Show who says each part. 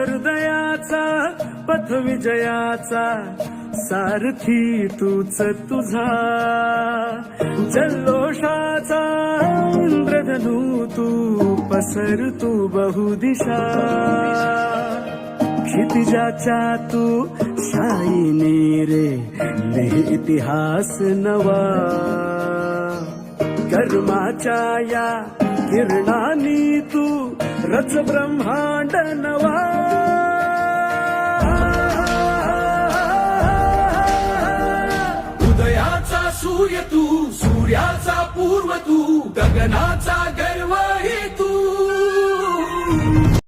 Speaker 1: सर्दयाचा पथ विजयाचा सारथी तूच तुझा, जल्लोषाचा इंद्रधनू तू पसर तू बहुदिशा, क्षितिजाच्या तू शाईने रे लिहि इतिहास नवा, कर्माच्या या किरणानी तू रच ब्रह्मांड नवा,
Speaker 2: उदयाचा सूर्य तू, सूर्याचा पूर्व तू, गगनाचा गर्व ही तू,